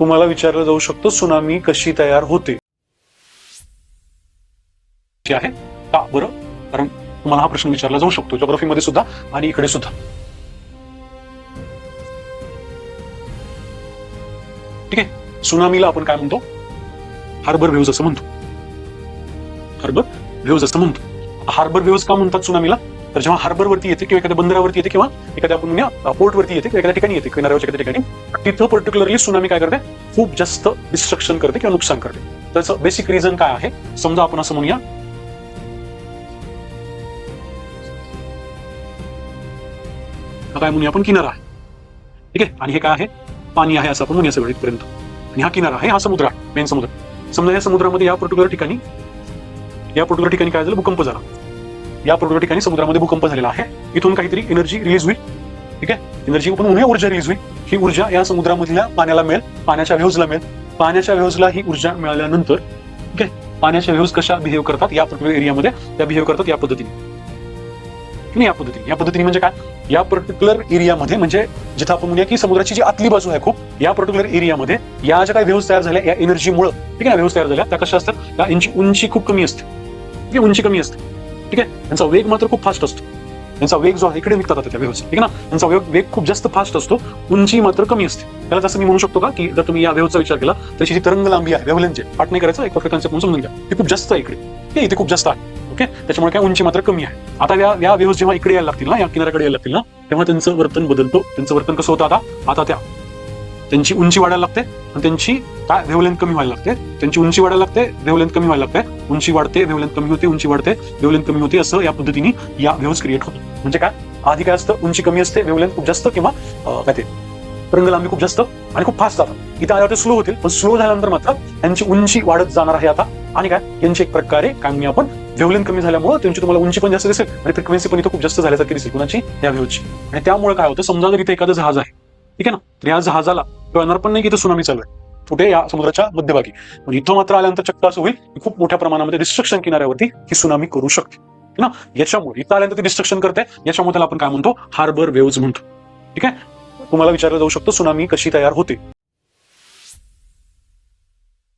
तुम्हाला विचारलं जाऊ शकतं सुनामी कशी तयार होते आहे का बरं, कारण तुम्हाला हा प्रश्न विचारला जाऊ शकतो ज्योग्राफीमध्ये सुद्धा आणि इकडे सुद्धा. ठीक आहे, सुनामीला आपण काय म्हणतो? हार्बर वेव्हज असं म्हणतो. हार्बर वेव्हज असं म्हणतो. हार्बर वेव्हज का म्हणतात सुनामीला? तर जेव्हा हार्बर वरती येते किंवा एखाद्या बंदरावरती येते किंवा एखाद्या आपण म्हणूया पोर्ट वरती येते किंवा एखाद्या ठिकाणी येते किनाऱ्यावरच्या एखाद्या ठिकाणी, तिथं पर्टिक्युलरली सुनामी काय करते? खूप जास्त डिस्ट्रक्शन करते किंवा नुकसान करते. त्याचं बेसिक रिझन काय आहे? समजा आपण असं म्हणूया, काय म्हणूया आपण किनारा आहे. ठीक आहे, आणि हे काय आहे? पाणी आहे असं आपण म्हणूया सगळं इथपर्यंत. आणि हा किनारा आहे, हा समुद्र आहे, मेन समुद्र. समजा या समुद्रामध्ये या पर्टिक्युलर ठिकाणी काय झालं? भूकंप झाला. या पर्टिक्युलर ठिकाणी समुद्रामध्ये भूकंप झालेला आहे. इथून काहीतरी एनर्जी रिलीज होईल. ठीक आहे, एनर्जी आपण म्हणूया ऊर्जा रिलीज होईल. ही ऊर्जा या समुद्रामधल्या पाण्याला मिळेल, पाण्याच्या व्हेव्जला मिळेल. पाण्याच्या व्हेव्जला ही ऊर्जा मिळाल्यानंतर, ठीक आहे, पाण्याच्या व्हेव्ज कशा बिहेव करतात या पर्टिक्युलर एरियामध्ये? त्या बिहेव करतात या पद्धतीने. या पद्धतीने म्हणजे काय? या पर्टिक्युलर एरियामध्ये, म्हणजे जिथं आपण म्हणूया की समुद्राची जी आतली बाजू आहे खूप, या पर्टिक्युलर एरियामध्ये या ज्या काही व्हेव्ज तयार झाल्या या एनर्जीमुळे, ठीक आहे, व्हेव्ज तयार झाल्या त्या कशा असतात? त्या उंची खूप कमी असते. ठीक आहे, उंची कमी असते. ठीक आहे, त्यांचा वेग मात्र खूप फास्ट असतो. त्यांचा वेग जो आहे इकडे निघतात आता त्या व्हेव्ज, ठीक आहे ना, त्यांचा वेग खूप जास्त फास्ट असतो, उंची मात्र कमी असते. त्याला जसं मी म्हणू शकतो का की जर तुम्ही या व्हेव्जचा विचार केला तर जी तरंग लांबी आहे वेव्हलेंथची, पाठ नाही करायचं, एक परफेक्ट कन्सेप्ट म्हणून समजून घ्या, ती खूप जास्त आहे इकडे, इथे खूप जास्त आहे. ओके, त्याच्यामुळे काय उंची मात्र कमी आहे. आता या व्हेव्ज जेव्हा इकडे यायला लागतील ना, या किनाऱ्याकडे यायला लागतील ना, तेव्हा त्यांचं वर्तन बदलतो. त्यांचं वर्तन कसं होतं? आता त्यांची उंची वाढायला लागते आणि त्यांची काय वेव्हलेंथ कमी व्हायला लागते. त्यांची उंची वाढायला लागते, वेव्हलेंथ कमी व्हायला लागते. उंची वाढते, वेव्हलेंथ कमी होते, उंची वाढते, वेव्हलेंथ कमी होते. असं या पद्धतीने या वेव्हज क्रिएट होतो. म्हणजे काय? आधी काय असतं? उंची कमी असते, वेव्हलेंथ खूप जास्त, किंवा काय ते तरंग लांबी खूप जास्त आणि खूप फास्ट जातात. इथं आल्यावर ते स्लो होतील, पण स्लो झाल्यानंतर मात्र यांची उंची वाढत जाणार आहे आता. आणि काय? यांची एक प्रकारे काय म्हणूया आपण, वेव्हलेंथ कमी झाल्यामुळे त्यांची तुम्हाला उंची पण जास्त दिसेल आणि फ्रिक्वेन्सी पण इथं खूप जास्त झाल्यासारखी दिसेल. कुणाची? या वेव्हची. आणि त्यामुळे काय होतं? समजा जर इथे एखादं जहाज आहे, ठीक आहे ना, तर या जहाजाला कळणार पण नाही की इथं सुनामी चालू आहे कुठे? या समुद्राच्या मध्यभागी. पण इथं मात्र आल्यानंतर चक्क असं होईल की खूप मोठ्या प्रमाणामध्ये डिस्ट्रक्शन किनाऱ्यावरती ही सुनामी करू शकते ना. याच्यामुळे इथं आल्यानंतर ती डिस्ट्रक्शन करते, याच्यामुळे त्याला आपण काय म्हणतो? हार्बर वेव्हज म्हणतो. ठीक आहे, तुम्हाला विचारलं जाऊ शकतं सुनामी कशी तयार होते.